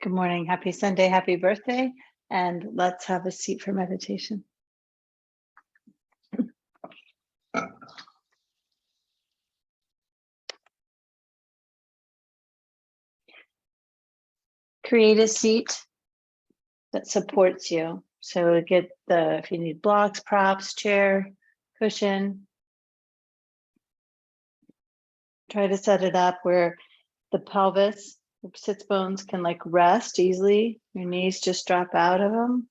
Good morning. Happy Sunday. Happy birthday. And let's have a seat for meditation. Create a seat that supports you. So get if you need blocks, props, chair, cushion, try to set it up where the pelvis, the sits bones can like rest easily. Your knees just drop out of them.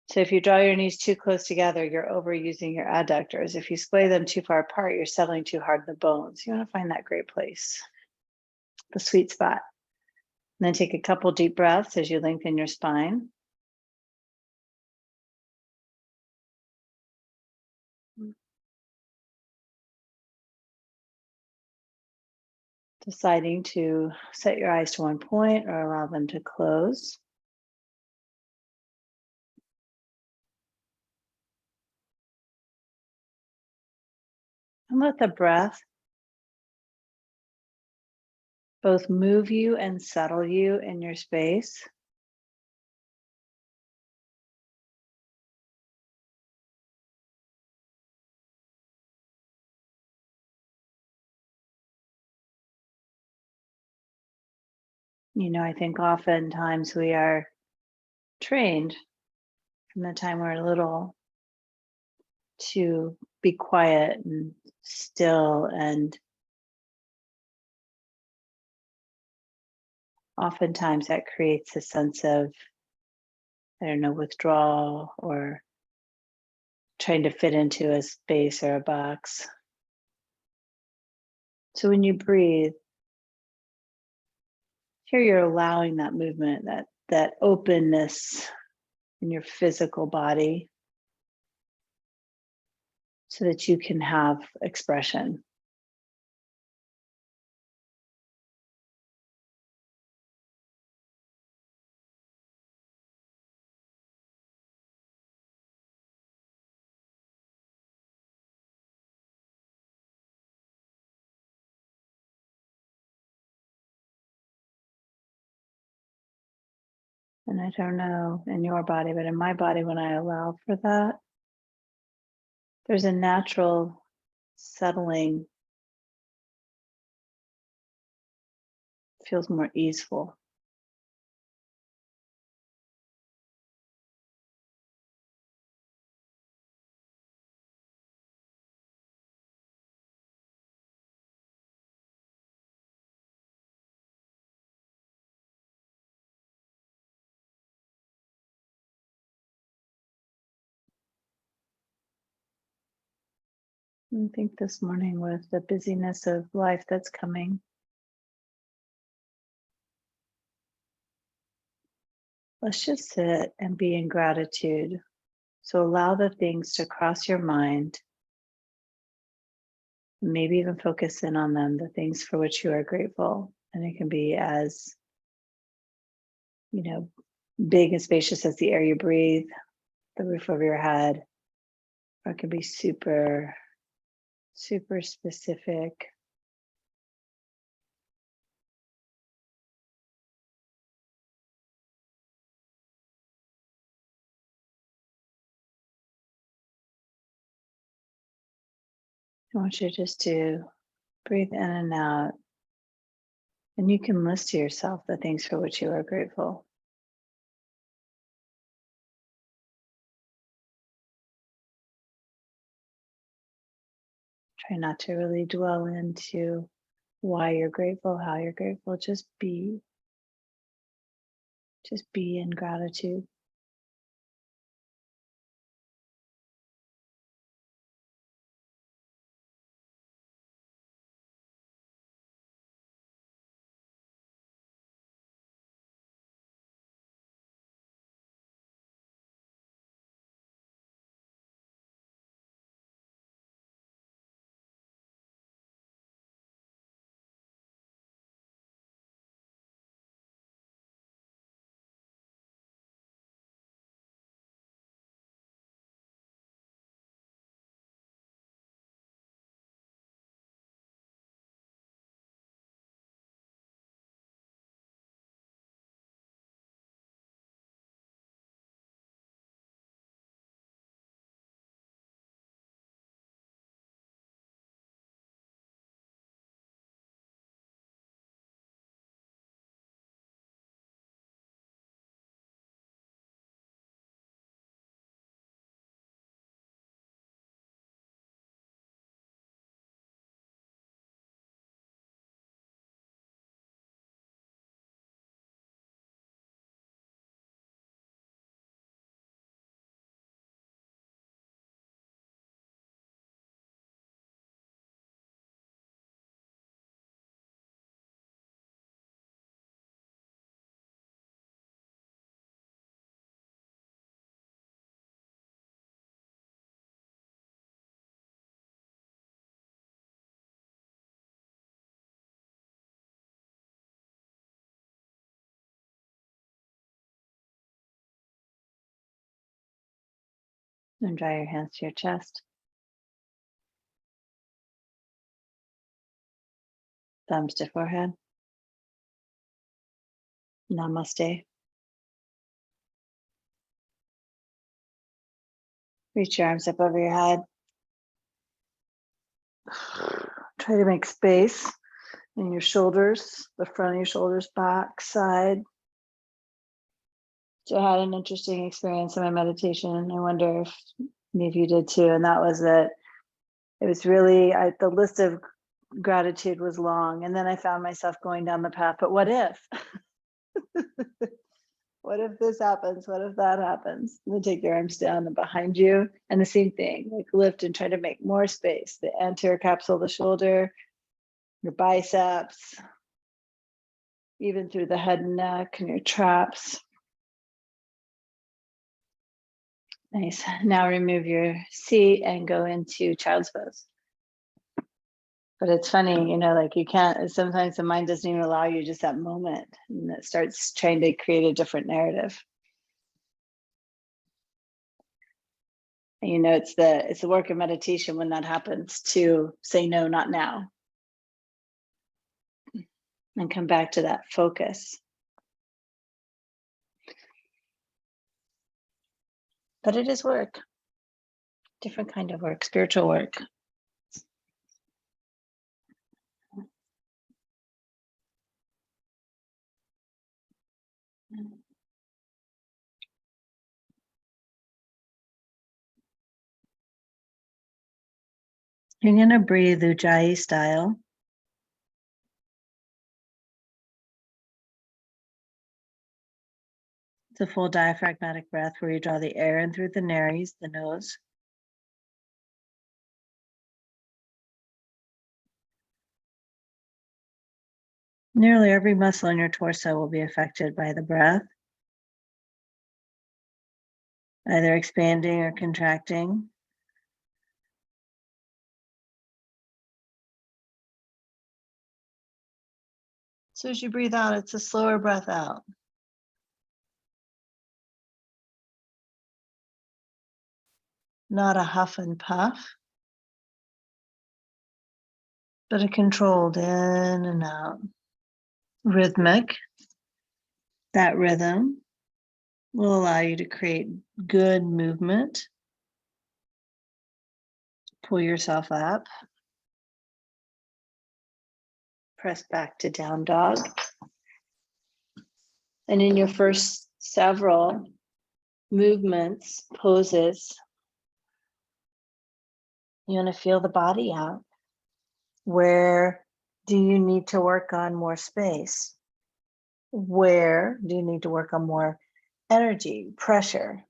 So if you draw your knees too close together, you're overusing your adductors. If you splay them too far apart, you're settling too hard in the bones. You want to find that great place, the sweet spot. And then take a couple deep breaths as you lengthen your spine. Deciding to set your eyes to one point or allow them to close. And let the breath both move you and settle you in your space. You know, I think oftentimes we are trained from the time we're little to be quiet and still, and oftentimes that creates a sense of, I don't know, withdrawal or trying to fit into a space or a box. So when you breathe, here you're allowing that movement, that openness in your physical body so that you can have expression. And I don't know in your body, but in my body, when I allow for that, there's a natural settling, feels more easeful. I think this morning with the busyness of life that's coming, let's just sit and be in gratitude. So allow the things to cross your mind, maybe even focus in on them, the things for which you are grateful. And it can be as, you know, big and spacious as the air you breathe, the roof over your head, or it can be super, super specific. I want you just to breathe in and out, and you can list to yourself the things for which you are grateful. Try not to really dwell into why you're grateful, how you're grateful. Just be in gratitude. And draw your hands to your chest. Thumbs to forehead. Namaste. Reach your arms up over your head. Try to make space in your shoulders, the front of your shoulders, back, side. So I had an interesting experience in my meditation. I wonder if any of you did too. And that was that it was really, the list of gratitude was long. And then I found myself going down the path, but what if? What if this happens? What if that happens? And then take your arms down and behind you. And the same thing, like lift and try to make more space. The anterior capsule of the shoulder, your biceps, even through the head and neck and your traps. Nice. Now remove your seat and go into child's pose. But it's funny, you know, like you can't, sometimes the mind doesn't even allow you just that moment, and it starts trying to create a different narrative. And you know, it's the work of meditation when that happens to say, no, not now. And come back to that focus. But it is work, different kind of work, spiritual work. You're going to breathe Ujjayi style. It's a full diaphragmatic breath where you draw the air in through the nares, the nose. Nearly every muscle in your torso will be affected by the breath, either expanding or contracting. So as you breathe out, it's a slower breath out. Not a huff and puff, but a controlled in and out. Rhythmic. That rhythm will allow you to create good movement. Pull yourself up. Press back to down dog. And in your first several movements, poses, you want to feel the body out. Where do you need to work on more space? Where do you need to work on more energy, pressure?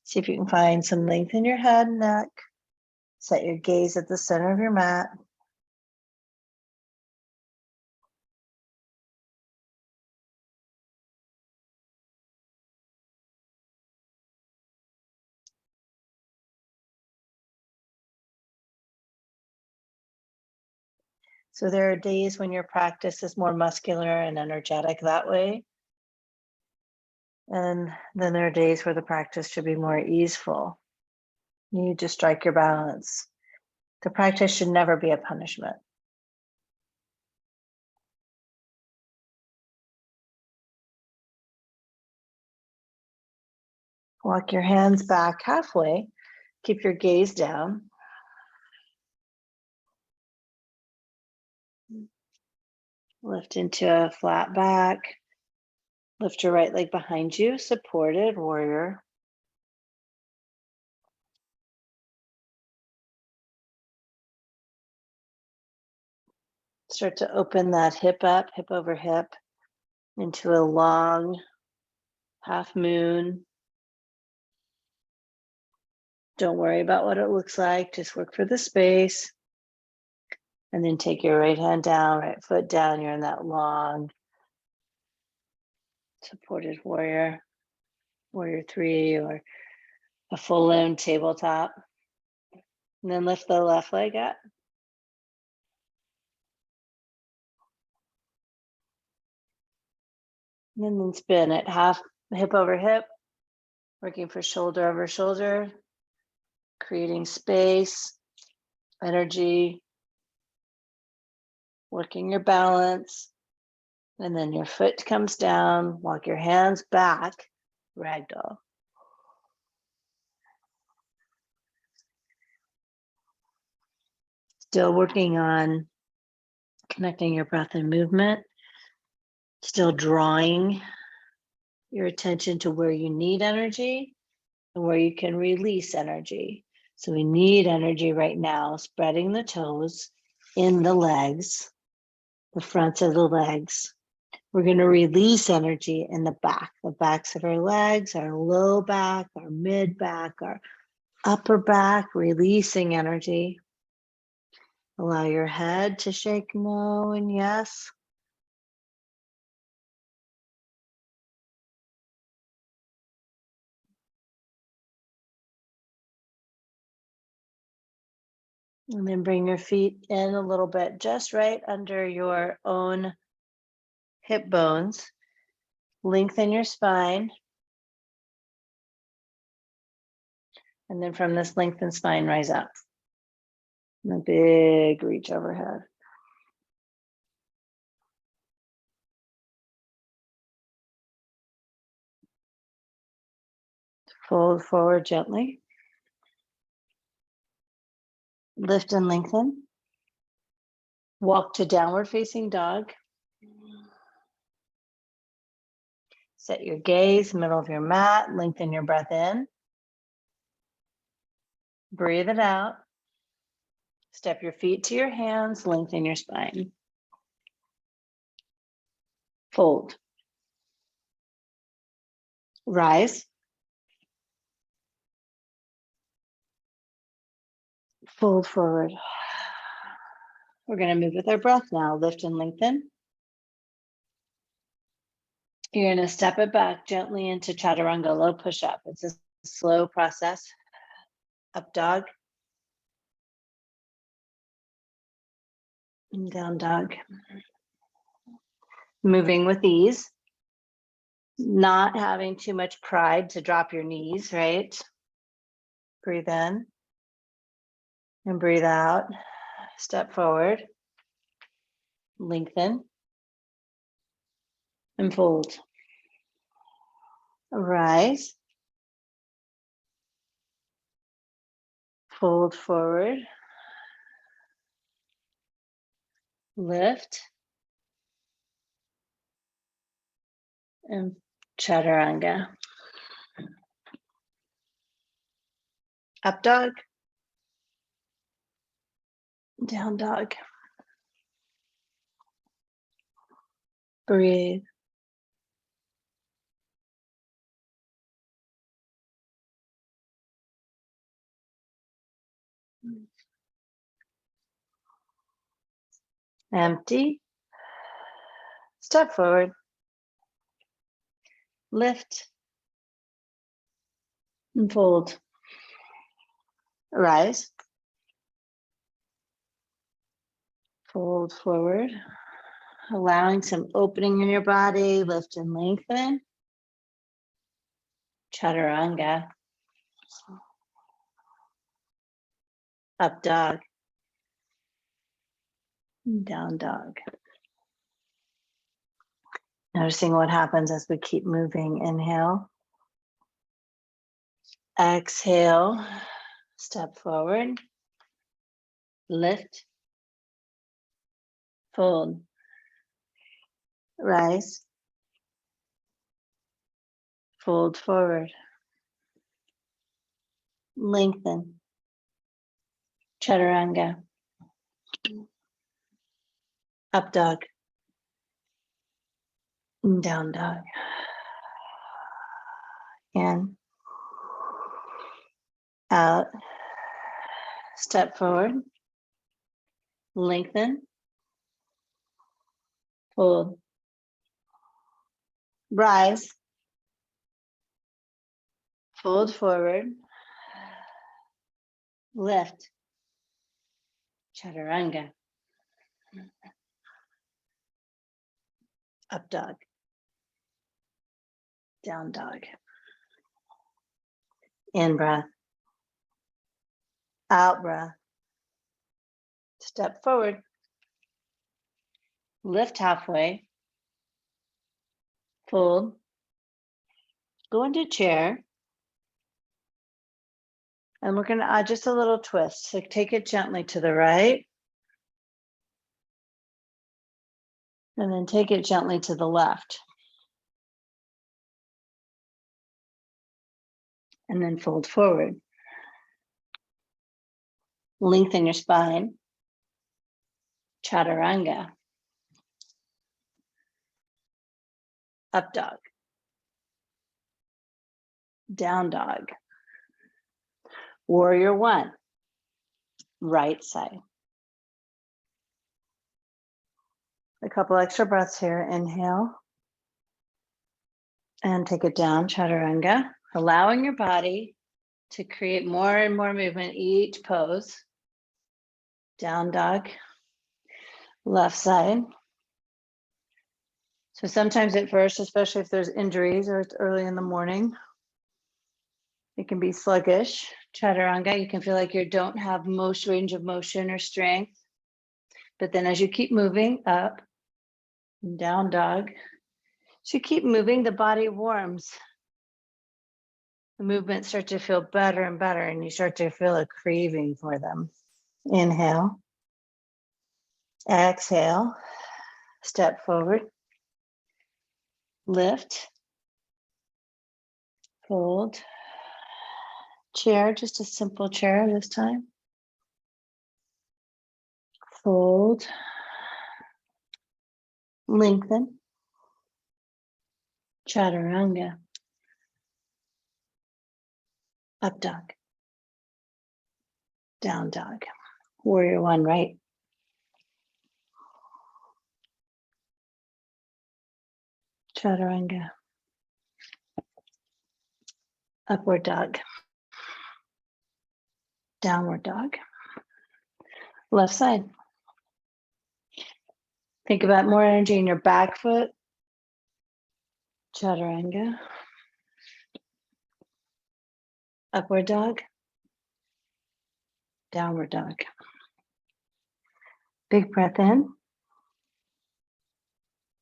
See if you can find some length in your head and neck. Set your gaze at the center of your mat. So there are days when your practice is more muscular and energetic that way. And then there are days where the practice should be more easeful. You need to strike your balance. The practice should never be a punishment. Walk your hands back halfway. Keep your gaze down. Lift into a flat back. Lift your right leg behind you, supported warrior. Start to open that hip up, hip over hip, into a long half moon. Don't worry about what it looks like. Just work for the space. And then take your right hand down, right foot down. You're in that long supported warrior, warrior 3, or a full lone tabletop. And then lift the left leg up. And then spin it half hip over hip, working for shoulder over shoulder, creating space, energy, working your balance. And then your foot comes down, walk your hands back, ragdoll. Still working on connecting your breath and movement, still drawing your attention to where you need energy and where you can release energy. So we need energy right now, spreading the toes in the legs, the fronts of the legs. We're going to release energy in the backs of our legs, our low back, our mid back, our upper back, releasing energy. Allow your head to shake no and yes. And then bring your feet in a little bit, just right under your own hip bones. Lengthen your spine. And then from this lengthened spine, rise up. And a big reach overhead. Fold forward gently. Lift and lengthen. Walk to downward facing dog. Set your gaze, middle of your mat, lengthen your breath in. Breathe it out. Step your feet to your hands, lengthen your spine. Fold. Rise. Fold forward. We're going to move with our breath now. Lift and lengthen. You're going to step it back gently into chaturanga, low push-up. It's a slow process. Up dog. And down dog. Moving with ease. Not having too much pride to drop your knees, right? Breathe in. And breathe out. Step forward. Lengthen. And fold. Rise. Fold forward. Lift. And chaturanga. Up dog. Down dog. Breathe. Empty. Step forward. Lift. And fold. Rise. Fold forward. Allowing some opening in your body. Lift and lengthen. Chaturanga. Up dog. Down dog. Noticing what happens as we keep moving. Inhale. Exhale. Step forward. Lift. Fold. Rise. Fold forward. Lengthen. Chaturanga. Up dog. Down dog. In. Out. Step forward. Lengthen. Fold. Rise. Fold forward. Lift. Chaturanga. Up dog. Down dog. In breath. Out breath. Step forward. Lift halfway. Fold. Go into chair. And we're going to add just a little twist. So take it gently to the right. And then take it gently to the left. And then fold forward. Lengthen your spine. Chaturanga. Up dog. Down dog. Warrior one. Right side. A couple extra breaths here. Inhale. And take it down, chaturanga. Allowing your body to create more and more movement each pose. Down dog. Left side. So sometimes at first, especially if there's injuries or it's early in the morning, it can be sluggish. Chaturanga, you can feel like you don't have most range of motion or strength. But then as you keep moving up and down dog, as you keep moving, the body warms. The movements start to feel better and better, and you start to feel a craving for them. Inhale. Exhale. Step forward. Lift. Fold. Chair, just a simple chair this time. Fold. Lengthen. Chaturanga. Up dog. Down dog. Warrior one, right. Chaturanga. Upward dog. Downward dog. Left side. Think about more energy in your back foot. Chaturanga. Upward dog. Downward dog. Big breath in.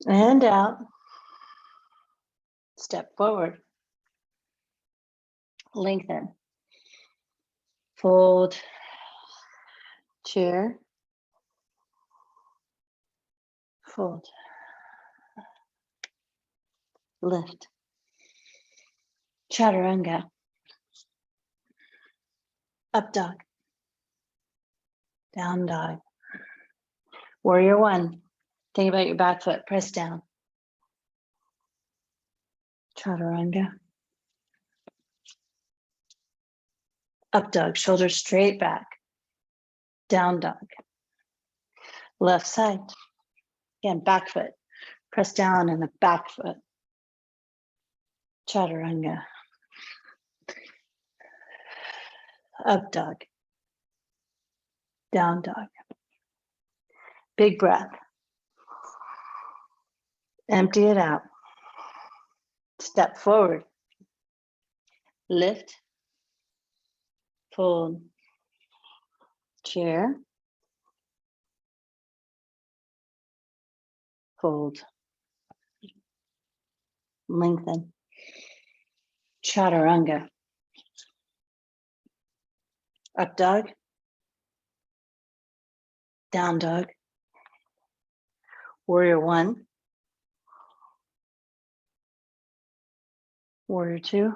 And out. Step forward. Lengthen. Fold. Chair. Fold. Lift. Chaturanga. Up dog. Down dog. Warrior one. Think about your back foot. Press down. Chaturanga. Up dog. Shoulders straight back. Down dog. Left side. Again, back foot. Press down in the back foot. Chaturanga. Up dog. Down dog. Big breath. Empty it out. Step forward. Lift. Fold. Chair. Fold. Lengthen. Chaturanga. Up dog. Down dog. Warrior one. Warrior two.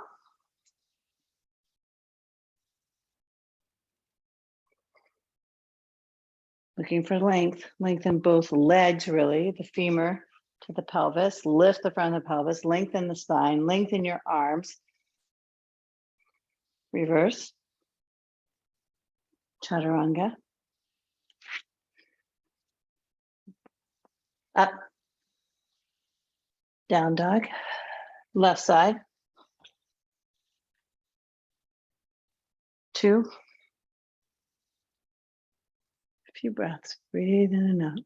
Looking for length. Lengthen both legs, really, the femur to the pelvis. Lift the front of the pelvis. Lengthen the spine. Lengthen your arms. Reverse. Chaturanga. Up. Down dog. Left side. Two. A few breaths. Breathe in and out.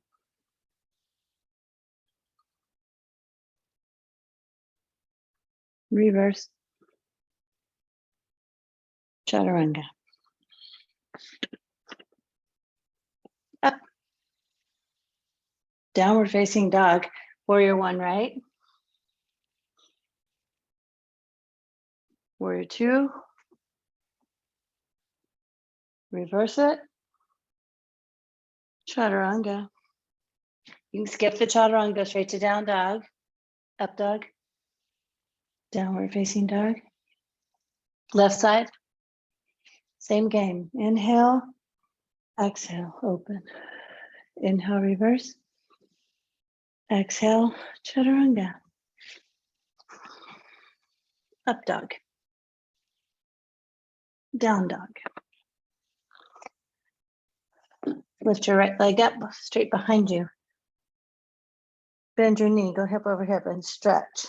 Reverse. Chaturanga. Up. Downward facing dog. Warrior one, right? Warrior two. Reverse it. Chaturanga. You can skip the chaturanga, go straight to down dog. Up dog. Downward facing dog. Left side. Same game. Inhale. Exhale. Open. Inhale. Reverse. Exhale. Chaturanga. Up dog. Down dog. Lift your right leg up straight behind you. Bend your knee, go hip over hip and stretch.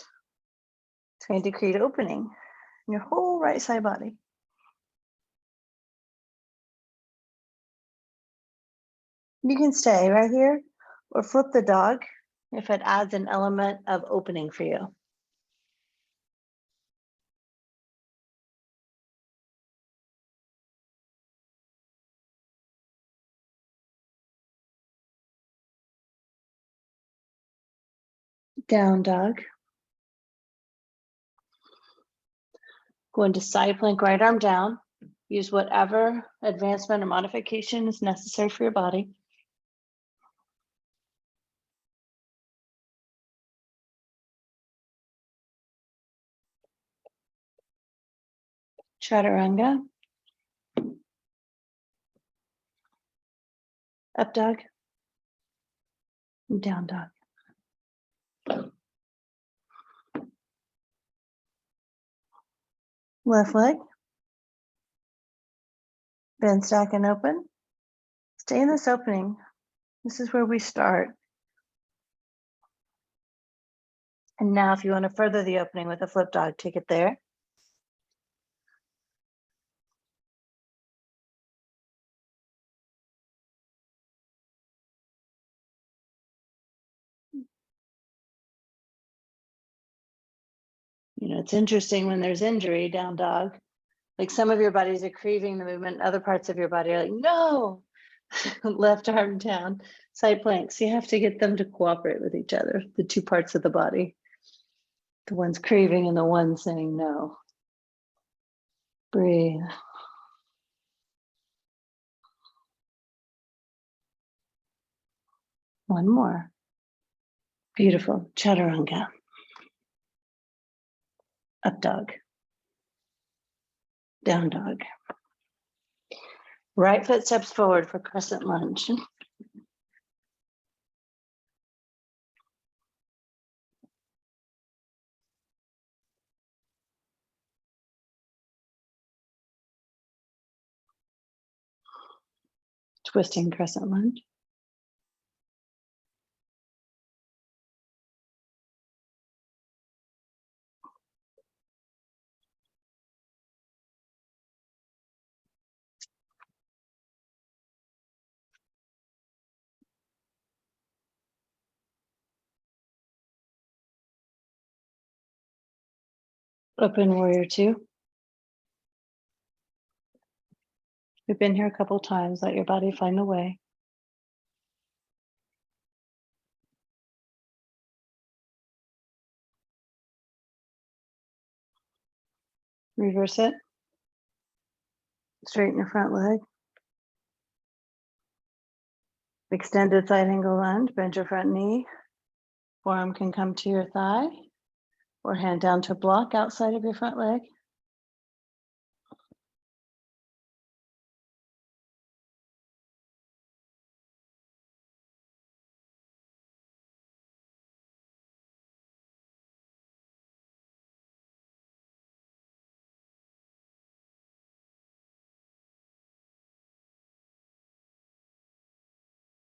It's going to create opening in your whole right side body. You can stay right here or flip the dog if it adds an element of opening for you. Down dog. Go into side plank, right arm down. Use whatever advancement or modification is necessary for your body. Chaturanga. Up dog. Down dog. Left leg. Bend, stack, and open. Stay in this opening. This is where we start. And now if you want to further the opening with a flip dog, take it there. You know, it's interesting when there's injury, down dog, like some of your bodies are craving the movement, other parts of your body are like, no, left arm down, side planks. You have to get them to cooperate with each other, the two parts of the body, the one's craving and the one saying no. Breathe. One more. Beautiful. Chaturanga. Up dog. Down dog. Right foot steps forward for crescent lunge. Twisting crescent lunge. Open warrior two. We've been here a couple times. Let your body find a way. Reverse it. Straighten your front leg. Extended side angle lunge. Bend your front knee. Forearm can come to your thigh or hand down to block outside of your front leg.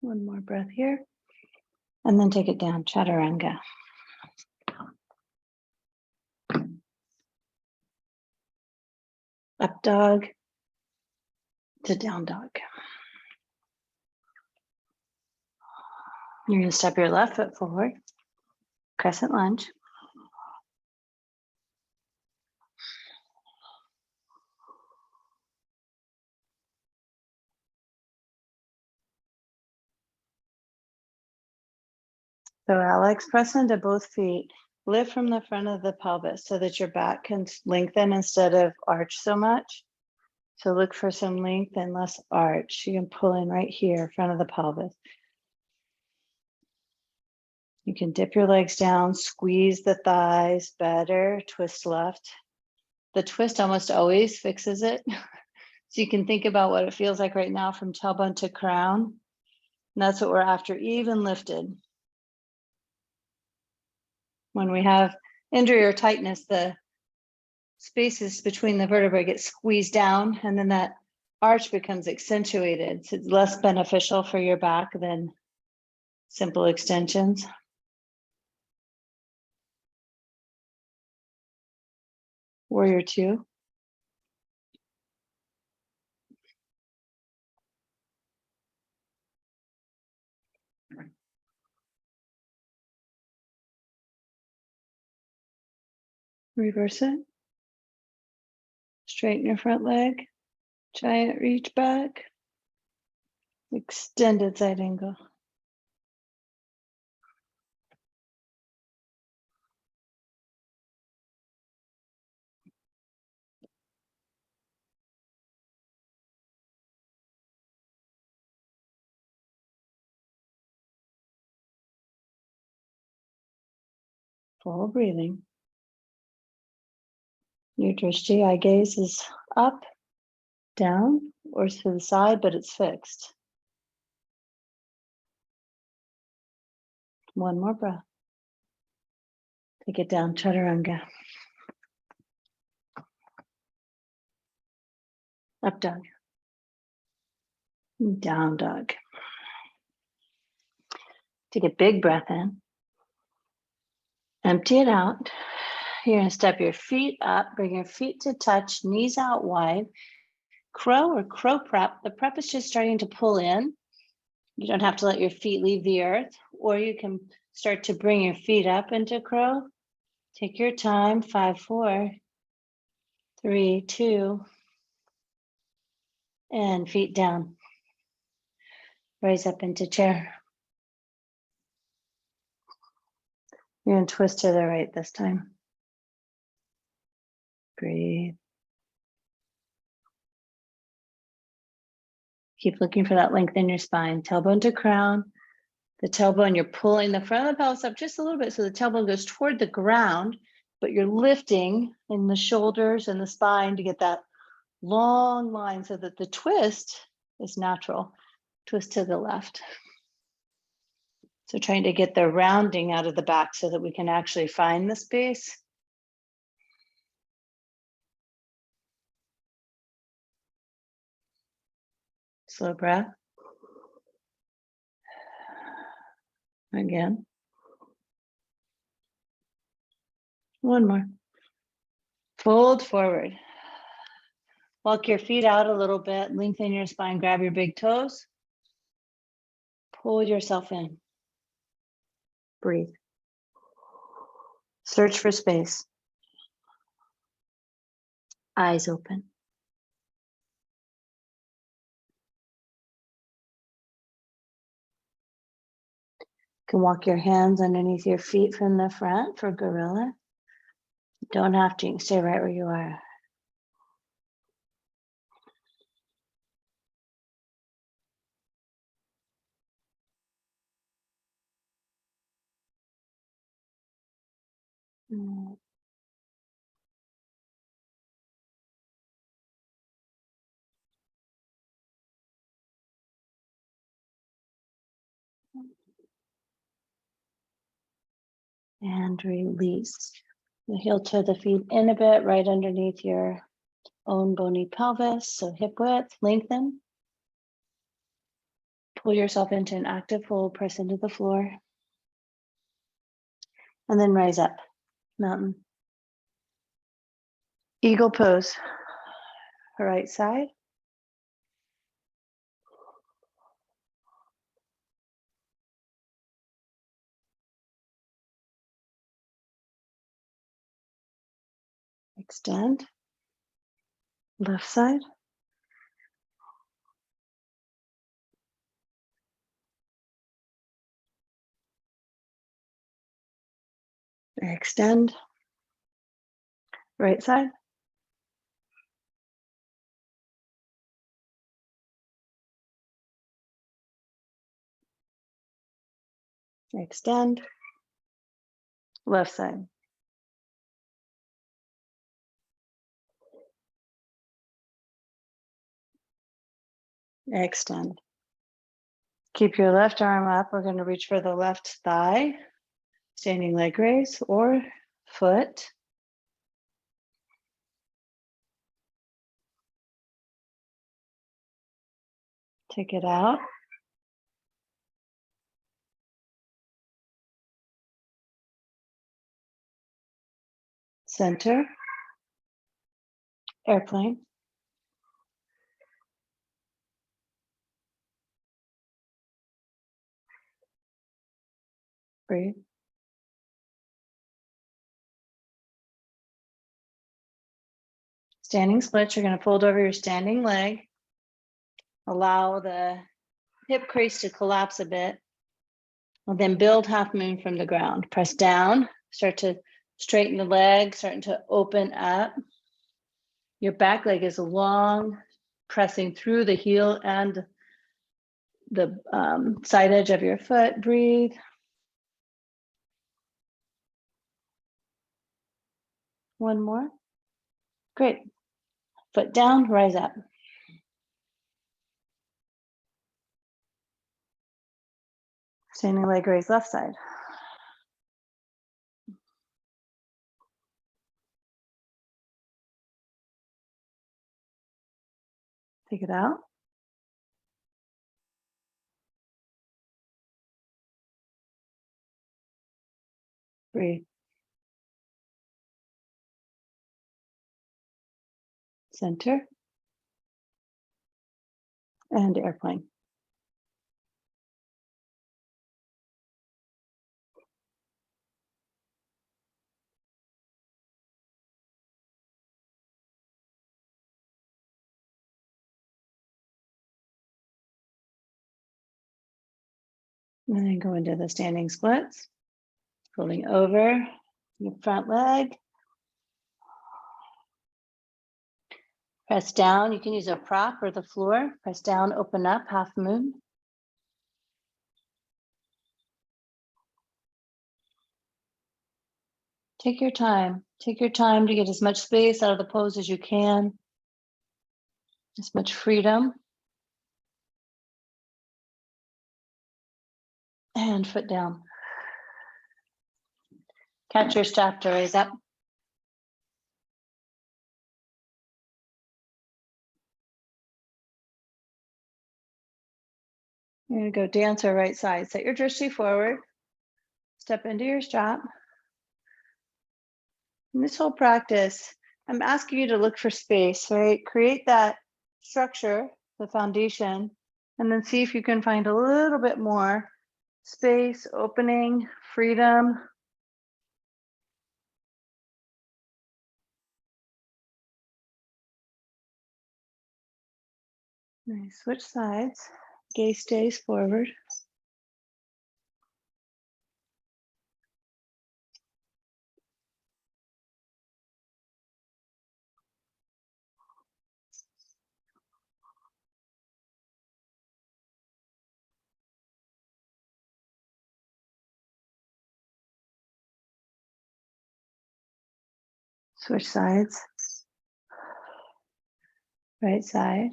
One more breath here. And then take it down, chaturanga. Up dog to down dog. You're going to step your left foot forward, crescent lunge. So Alex, press into both feet. Lift from the front of the pelvis so that your back can lengthen instead of arch so much. So look for some length and less arch. You can pull in right here, front of the pelvis. You can dip your legs down, squeeze the thighs better, twist left. The twist almost always fixes it. So you can think about what it feels like right now from tailbone to crown. And that's what we're after, even lifted. When we have injury or tightness, the spaces between the vertebrae get squeezed down and then that arch becomes accentuated. So it's less beneficial for your back than simple extensions. Warrior two. Reverse it. Straighten your front leg. Giant reach back. Extended side angle. Full breathing. Your drishti, eye gaze is up, down, or to the side, but it's fixed. One more breath. Take it down, chaturanga. Up dog. Down dog. Take a big breath in. Empty it out. You're going to step your feet up, bring your feet to touch, knees out wide. Crow or crow prep. The prep is just starting to pull in. You don't have to let your feet leave the earth, or you can start to bring your feet up into crow. Take your time, 5, 4, 3, 2, and feet down. Rise up into chair. You're going to twist to the right this time. Breathe. Keep looking for that length in your spine. Tailbone to crown. The tailbone, you're pulling the front of the pelvis up just a little bit so the tailbone goes toward the ground, but you're lifting in the shoulders and the spine to get that long line so that the twist is natural. Twist to the left. So trying to get the rounding out of the back so that we can actually find the space. Slow breath. Again. One more. Fold forward. Walk your feet out a little bit, lengthen your spine, grab your big toes. Pull yourself in. Breathe. Search for space. Eyes open. You can walk your hands underneath your feet from the front for gorilla. You don't have to, you can stay right where you are. And release. The heel toe the feet in a bit, right underneath your own bony pelvis. So hip width, lengthen. Pull yourself into an active fold, press into the floor. And then rise up, mountain. Eagle pose, right side. Extend, left side. Extend. Right side. Extend. Left side. Extend. Keep your left arm up. We're going to reach for the left thigh, standing leg raise or foot. Take it out. Center. Airplane. Breathe. Standing splits, you're going to fold over your standing leg. Allow the hip crease to collapse a bit. And then build half moon from the ground. Press down, start to straighten the leg, starting to open up. Your back leg is long, pressing through the heel and the side edge of your foot. Breathe. One more. Great. Foot down, rise up. Standing leg raise left side. Take it out. Breathe. Center. And airplane. And then go into the standing splits. Folding over your front leg. Press down. You can use a prop or the floor. Press down, open up, half moon. Take your time. Take your time to get as much space out of the pose as you can. As much freedom. And foot down. Catch your strap to raise up. You're going to go dancer right side. Set your drishti forward. Step into your strap. In this whole practice, I'm asking you to look for space, right? Create that structure, the foundation, and then see if you can find a little bit more space, opening, freedom. Nice. Switch sides. Gaze stays forward. Switch sides. Right side.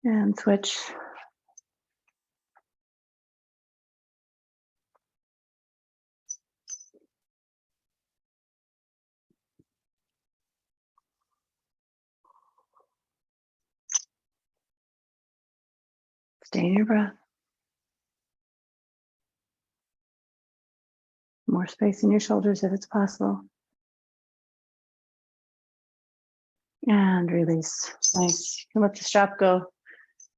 And switch. Stay in your breath. More space in your shoulders if it's possible. And release. Nice. You can let the strap go.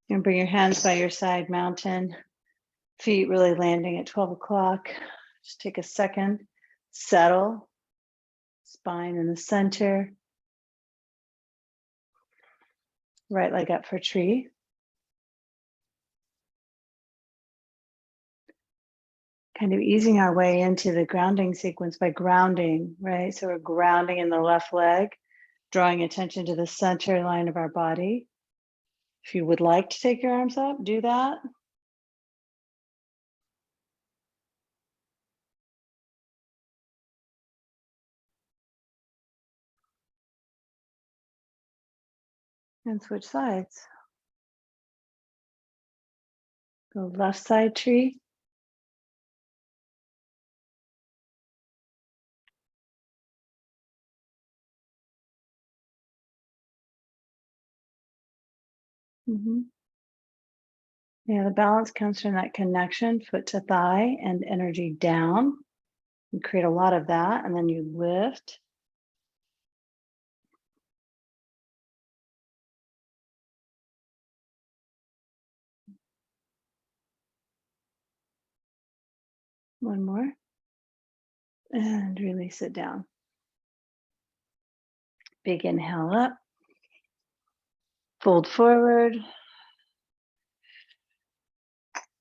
You can bring your hands by your side, mountain. Feet really landing at 12 o'clock. Just take a second, settle, spine in the center. Right leg up for tree. Kind of easing our way into the grounding sequence by grounding, right? So we're grounding in the left leg, drawing attention to the center line of our body. If you would like to take your arms up, do that. And switch sides. Go left side tree. Yeah, the balance comes from that connection, foot to thigh and energy down. You create a lot of that, and then you lift. One more. And release it down. Big inhale up. Fold forward.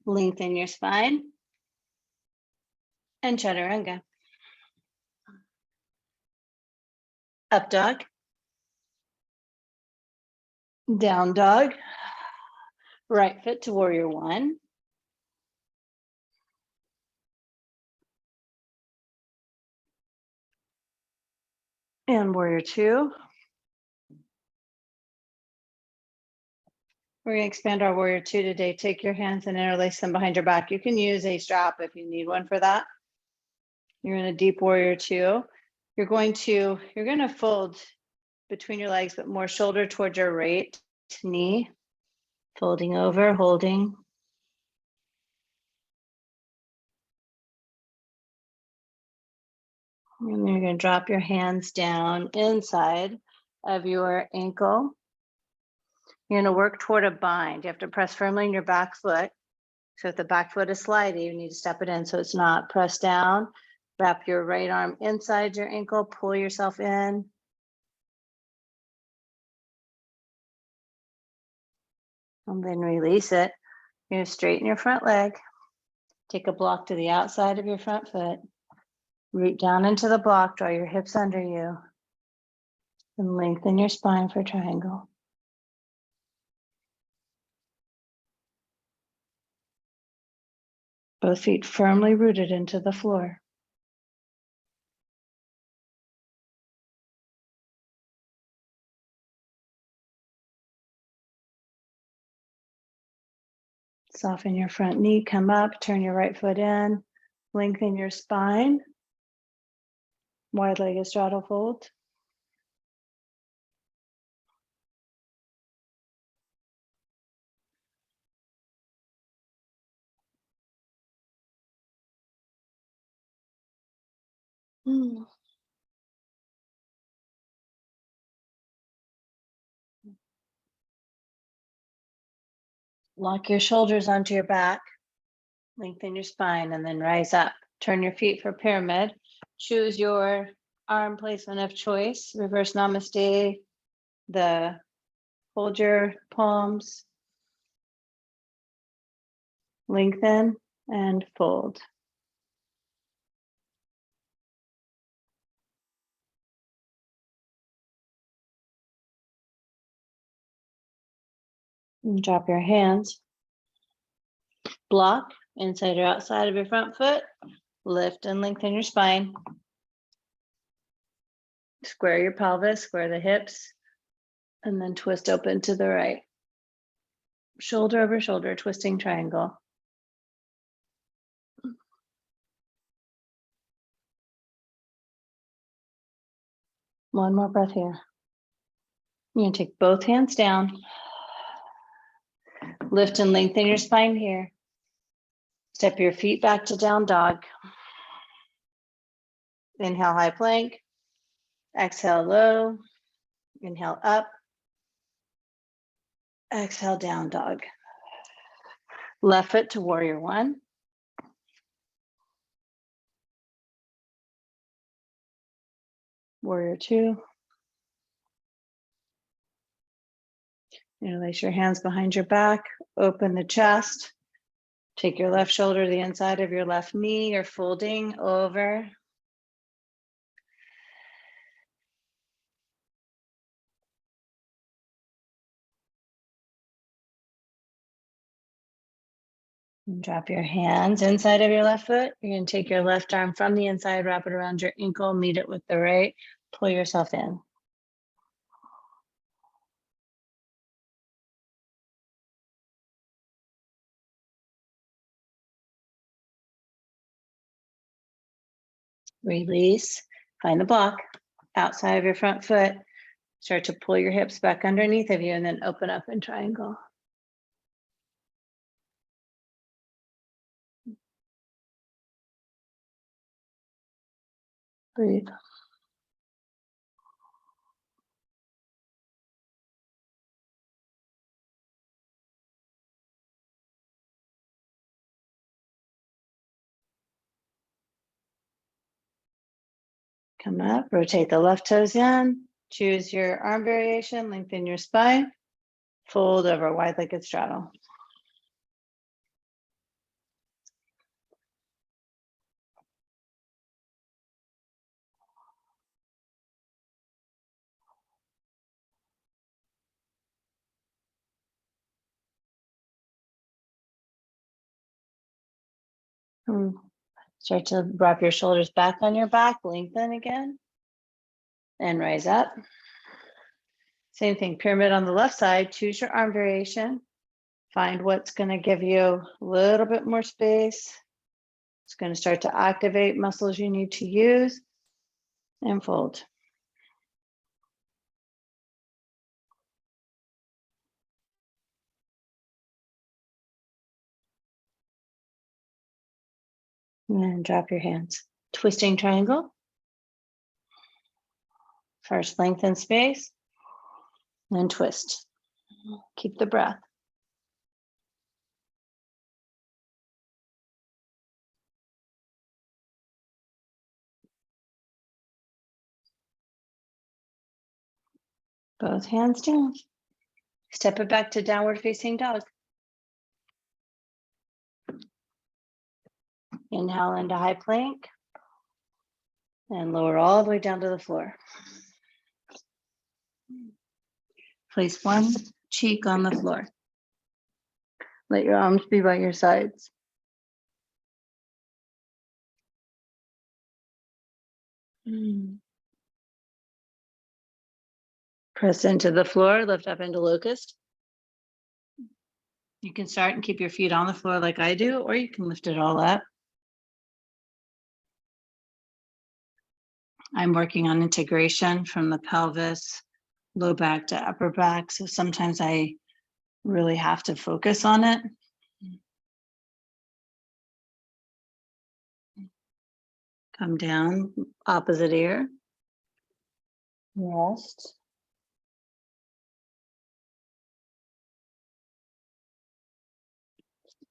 Lengthen your spine. And chaturanga. Up dog. Down dog. Right foot to warrior one. And warrior two. We're going to expand our warrior two today. Take your hands and interlace them behind your back. You can use a strap if you need one for that. You're in a deep warrior two. You're going to fold between your legs, but more shoulder towards your right knee. Folding over, holding. And you're going to drop your hands down inside of your ankle. You're going to work toward a bind. You have to press firmly in your back foot. So if the back foot is sliding, you need to step it in so it's not. Press down. Wrap your right arm inside your ankle. Pull yourself in. And then release it. You're going to straighten your front leg. Take a block to the outside of your front foot. Root down into the block. Draw your hips under you. And lengthen your spine for triangle. Both feet firmly rooted into the floor. Soften your front knee, come up, turn your right foot in, lengthen your spine. Wide-legged straddle fold. Lock your shoulders onto your back, lengthen your spine, and then rise up. Turn your feet for pyramid. Choose your arm placement of choice. Reverse namaste. Hold your palms. Lengthen and fold. And drop your hands. Block inside or outside of your front foot. Lift and lengthen your spine. Square your pelvis, square the hips, and then twist open to the right. Shoulder over shoulder, twisting triangle. One more breath here. You're going to take both hands down. Lift and lengthen your spine here. Step your feet back to down dog. Inhale, high plank. Exhale, low. Inhale, up. Exhale, down dog. Left foot to warrior one. Warrior two. Interlace your hands behind your back, open the chest. Take your left shoulder to the inside of your left knee or folding over. And drop your hands inside of your left foot. You're going to take your left arm from the inside, wrap it around your ankle, meet it with the right, pull yourself in. Release, find the block outside of your front foot. Start to pull your hips back underneath of you and then open up in triangle. Breathe. Come up, rotate the left toes in, choose your arm variation, lengthen your spine, fold over, wide-legged straddle. Start to wrap your shoulders back on your back, lengthen again, and rise up. Same thing, pyramid on the left side, choose your arm variation. Find what's gonna give you a little bit more space. It's gonna start to activate muscles you need to use and fold. And drop your hands. Twisting triangle. First lengthen space, then twist. Keep the breath. Both hands down. Step it back to downward facing dog. Inhale into high plank and lower all the way down to the floor. Place one cheek on the floor. Let your arms be by your sides. Press into the floor, lift up into locust. You can start and keep your feet on the floor like I do, or you can lift it all up. I'm working on integration from the pelvis, low back to upper back. So sometimes I really have to focus on it. Come down, opposite ear. Rest.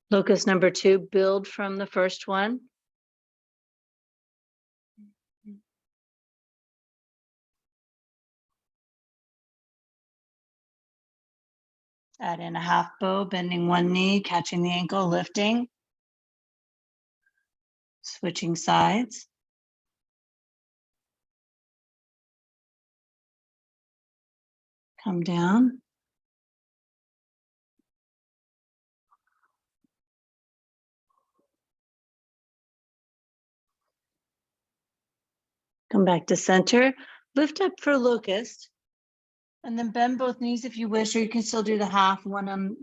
Locust number two, build from the first one. Add in a half bow, bending one knee, catching the ankle, lifting. Switching sides. Come down. Come back to center. Lift up for locust. And then bend both knees if you wish, or you can still do the half, one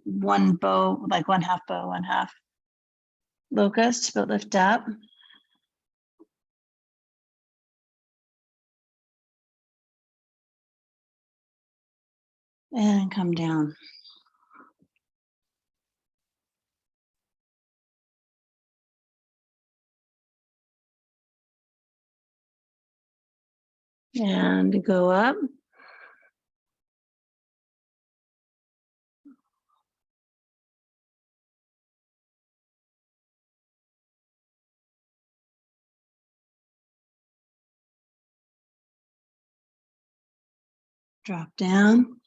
bow, like one half bow, one half locust, but lift up. And come down. And go up. Drop down.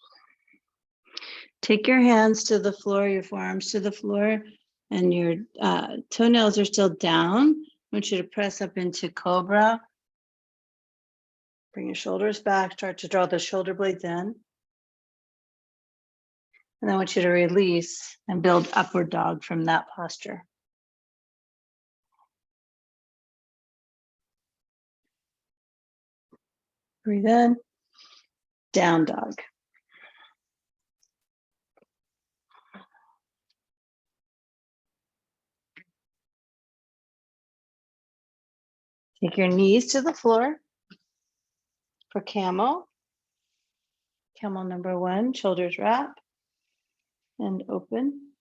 Take your hands to the floor, your forearms to the floor, and your toenails are still down. I want you to press up into cobra. Bring your shoulders back, start to draw the shoulder blades in. And I want you to release and build upward dog from that posture. Breathe in, down dog. Take your knees to the floor for camel. Camel number 1, shoulders wrap and open.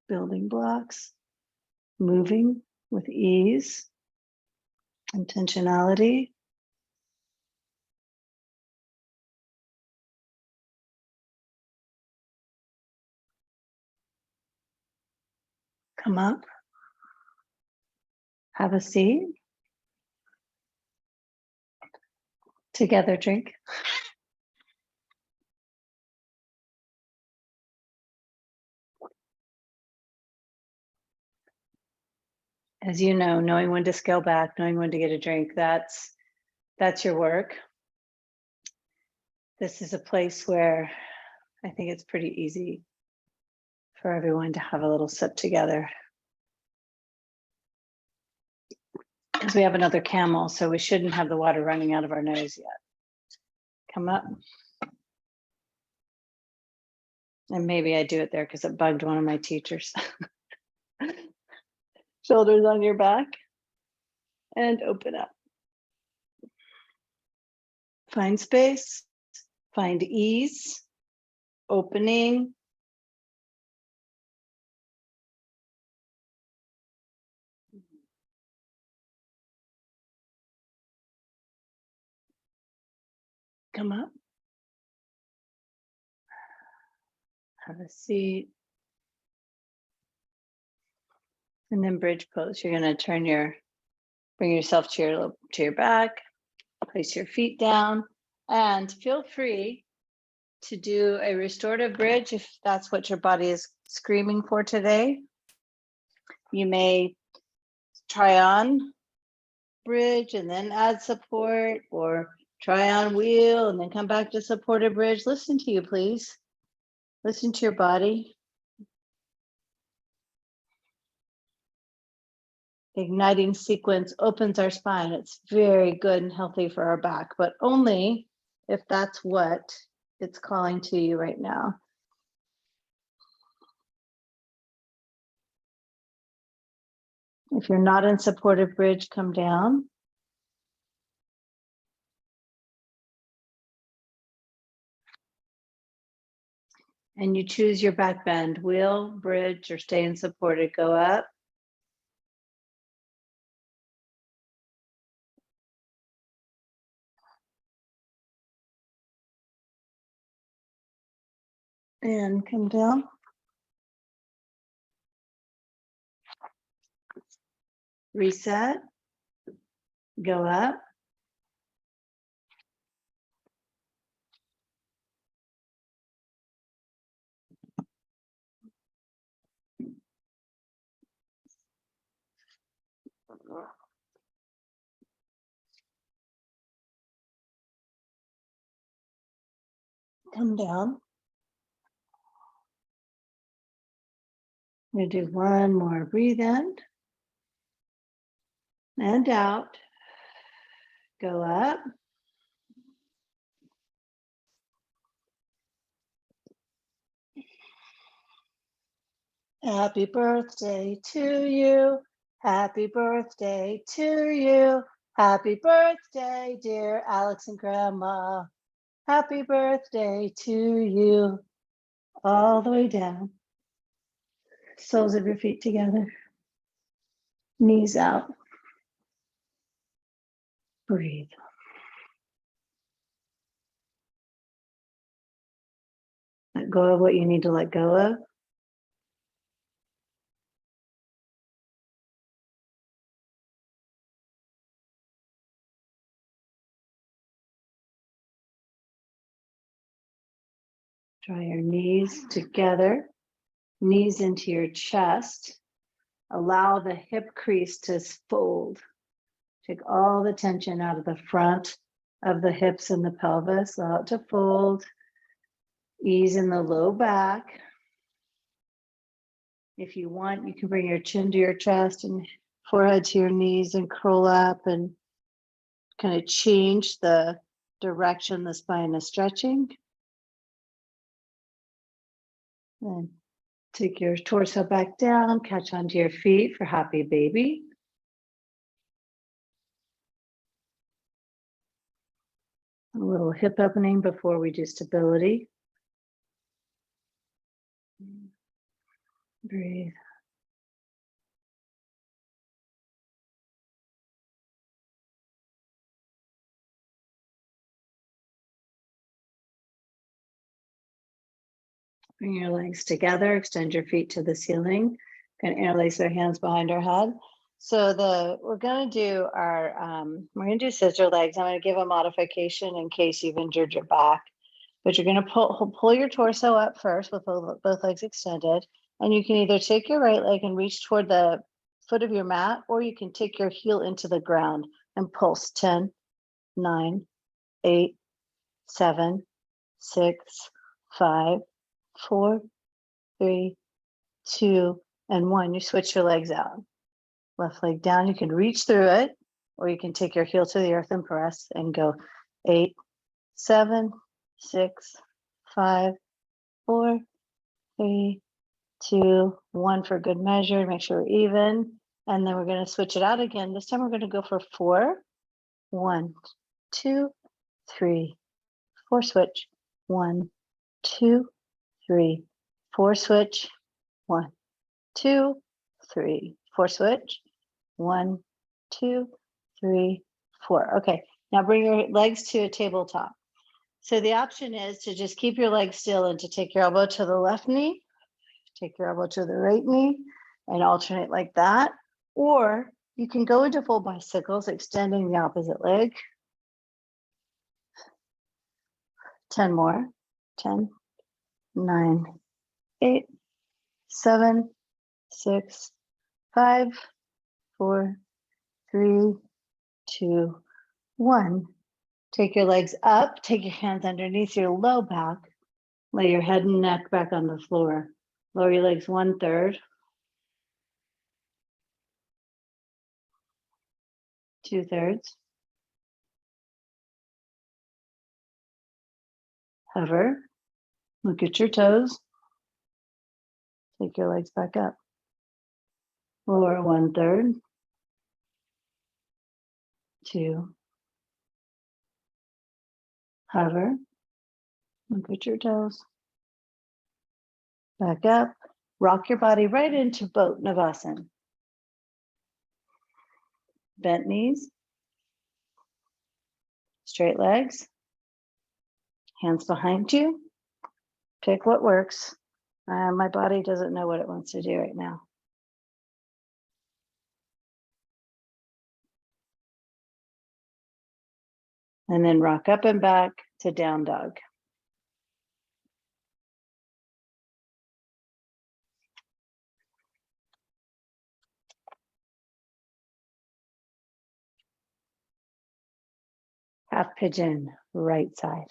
Building blocks, moving with ease, intentionality. Come up, have a seat. Together drink. As you know, knowing when to scale back, knowing when to get a drink, that's your work. This is a place where I think it's pretty easy for everyone to have a little sip together. Because we have another camel, so we shouldn't have the water running out of our nose yet. Come up. And maybe I do it there because it bugged one of my teachers. Shoulders on your back and open up. Find space, find ease, opening. Come up. Have a seat. And then bridge pose. You're going to bring yourself to your back, place your feet down, and feel free to do a restorative bridge if that's what your body is screaming for today. You may try on bridge and then add support, or try on wheel and then come back to supported bridge. Listen to you, please. Listen to your body. Igniting sequence opens our spine. It's very good and healthy for our back, but only if that's what it's calling to you right now. If you're not in supportive bridge, come down. And you choose your back bend, wheel, bridge, or stay in supported, go up. And come down. Reset, go up. Come down. We'll do one more breathe in and out. Go up. Happy birthday to you. Happy birthday to you. Happy birthday, dear Alex and Grandma. Happy birthday to you. All the way down. Soles of your feet together. Knees out. Breathe. Let go of what you need to let go of. Draw your knees together, knees into your chest. Allow the hip crease to fold. Take all the tension out of the front of the hips and the pelvis. Allow it to fold. Ease in the low back. If you want, you can bring your chin to your chest and forehead to your knees and curl up and kind of change the direction the spine is stretching. And take your torso back down, catch onto your feet for happy baby. A little hip opening before we do stability. Breathe. Bring your legs together, extend your feet to the ceiling. Going to interlace our hands behind our head. So we're going to do we're going to do scissor legs. I'm going to give a modification in case you've injured your back. But you're going to pull your torso up first with both legs extended. And you can either take your right leg and reach toward the foot of your mat, or you can take your heel into the ground and pulse 10, 9, 8, 7, 6, 5, 4, 3, 2, and 1. You switch your legs out. Left leg down, you can reach through it, or you can take your heel to the earth and press and go 8, 7, 6, 5, 4, 3, 2, 1 for good measure. Make sure we're even. And then we're going to switch it out again. This time we're going to go for 4, 1, 2, 3, 4, switch, 1, 2, 3, 4, switch, 1, 2, 3, 4, switch, 1, 2, 3, 4. Okay, now bring your legs to a tabletop. So the option is to just keep your legs still and to take your elbow to the left knee, take your elbow to the right knee, and alternate like that. Or you can go into full bicycles, extending the opposite leg. 10 more. 10, 9, 8, 7, 6, 5, 4, 3, 2, 1. Take your legs up, take your hands underneath your low back, lay your head and neck back on the floor. Lower your legs 1/3, 2/3. Hover, look at your toes. Take your legs back up. Lower 1/3, 2. Hover, look at your toes. Back up, rock your body right into boat Navasana. Bent knees, straight legs, hands behind you. Pick what works. My body doesn't know what it wants to do right now. And then rock up and back to down dog. Half pigeon, right side.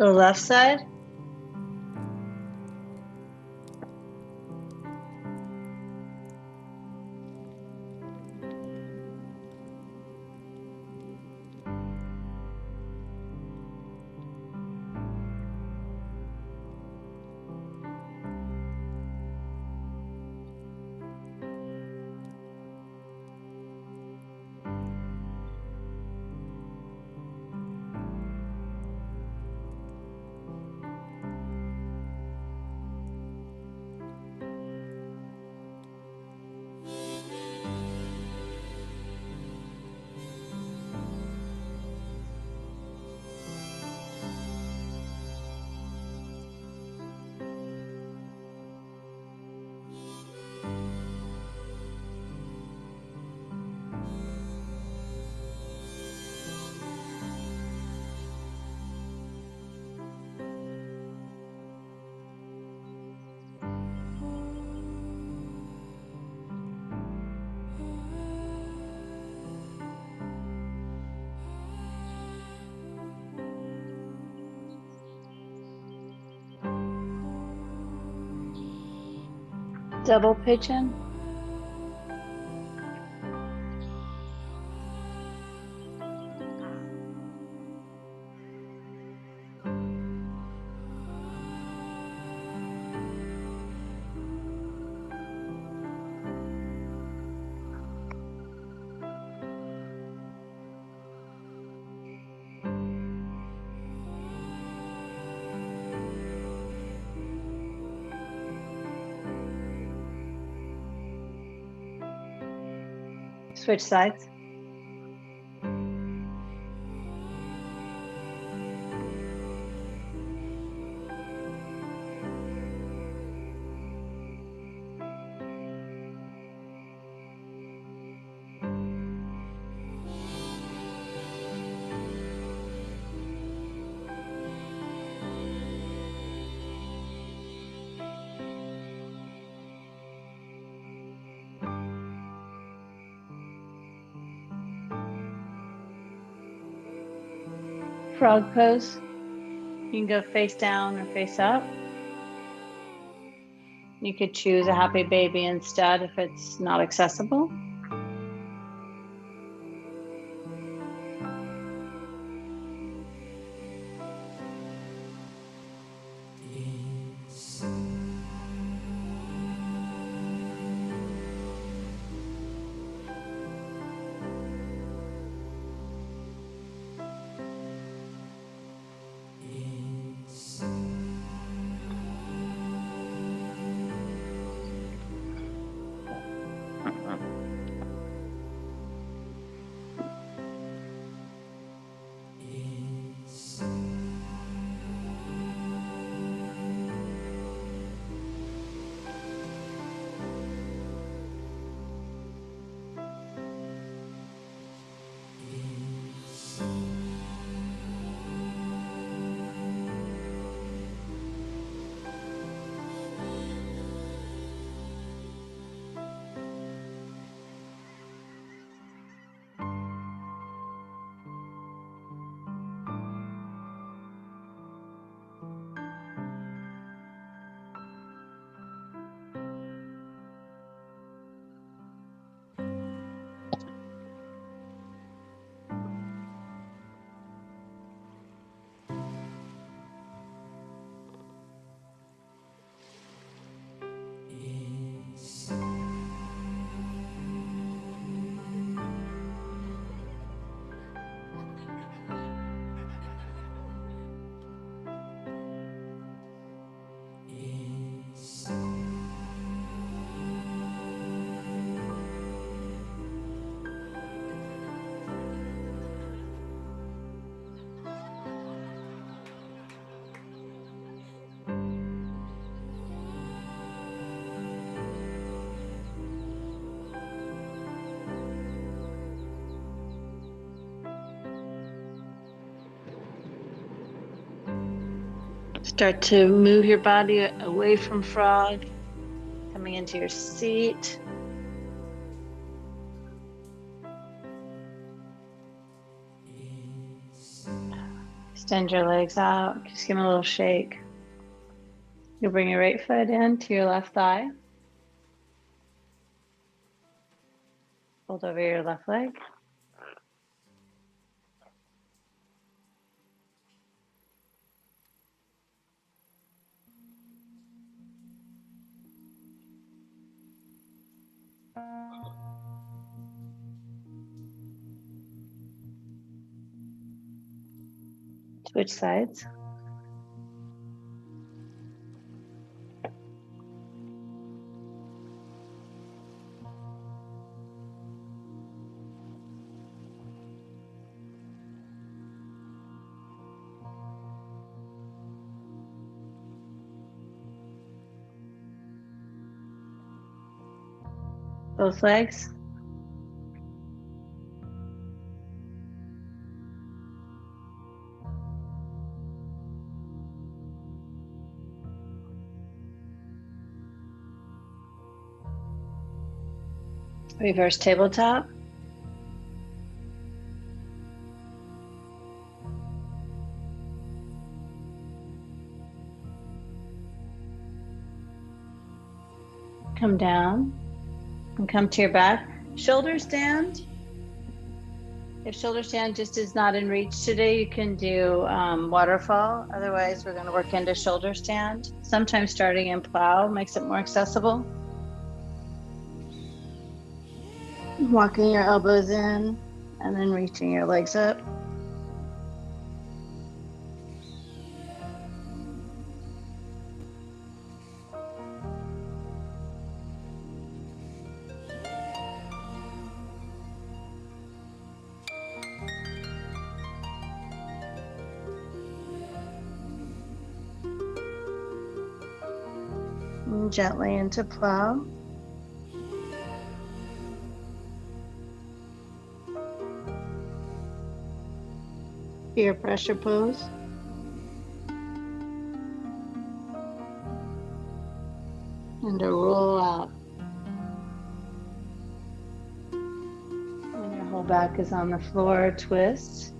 Go left side. Double pigeon. Switch sides. Frog pose. You can go face down or face up. You could choose a happy baby instead if it's not accessible. Start to move your body away from frog, coming into your seat. Extend your legs out. Just give them a little shake. You'll bring your right foot in to your left thigh. Fold over your left leg. Switch sides. Both legs. Reverse tabletop. Come down and come to your back. Shoulder stand. If shoulder stand just is not in reach today, you can do waterfall. Otherwise, we're going to work into shoulder stand. Sometimes starting in plow makes it more accessible. Walking your elbows in and then reaching your legs up. And gently into plow. Your pressure pose. And a roll out. When your whole back is on the floor, twist.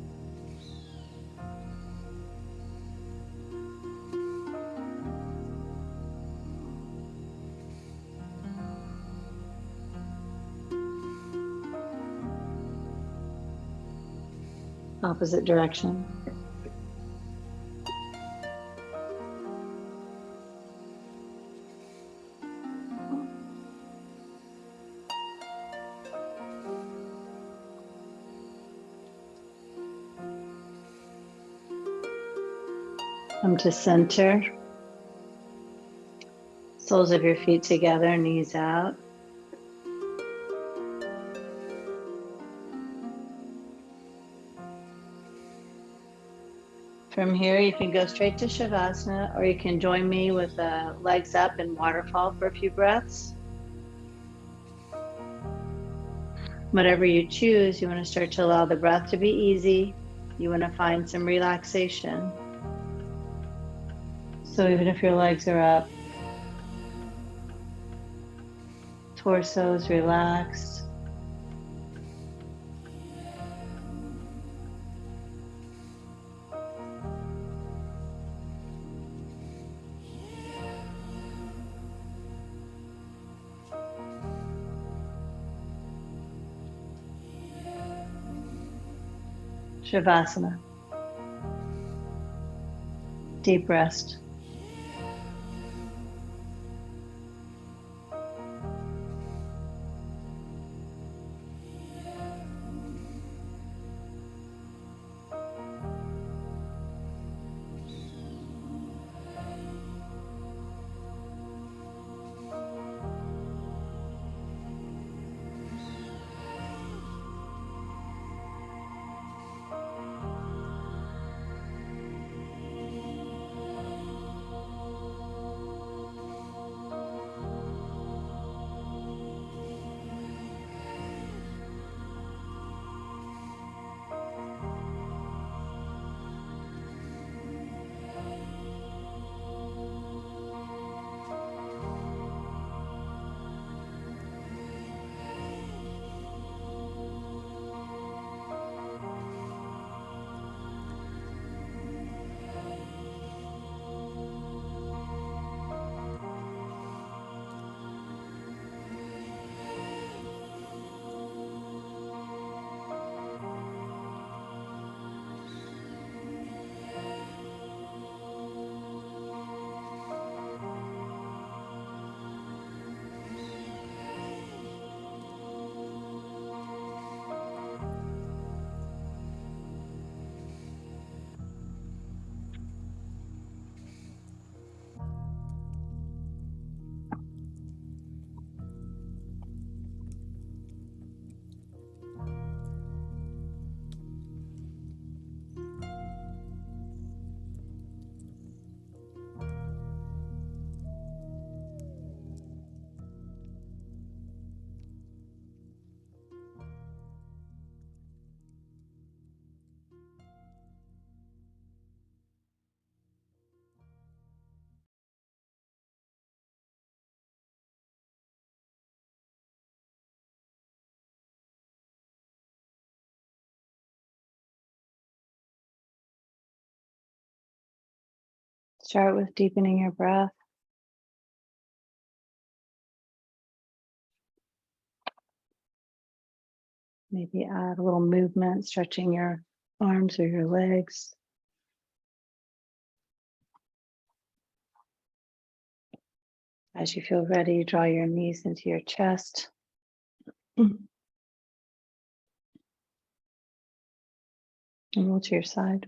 Opposite direction. Come to center. Soles of your feet together, knees out. From here, you can go straight to Shavasana, or you can join me with legs up and waterfall for a few breaths. Whatever you choose, you want to start to allow the breath to be easy. You want to find some relaxation. So even if your legs are up, torso is relaxed. Shavasana. Deep rest. Start with deepening your breath. Maybe add a little movement, stretching your arms or your legs. As you feel ready, draw your knees into your chest. And roll to your side.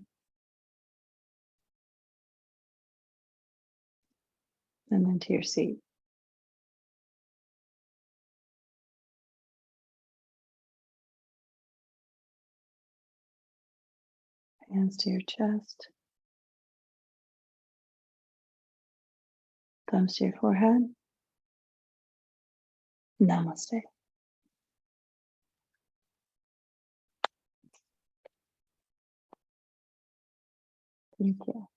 And then to your seat. Hands to your chest. Thumbs to your forehead. Namaste. Thank you.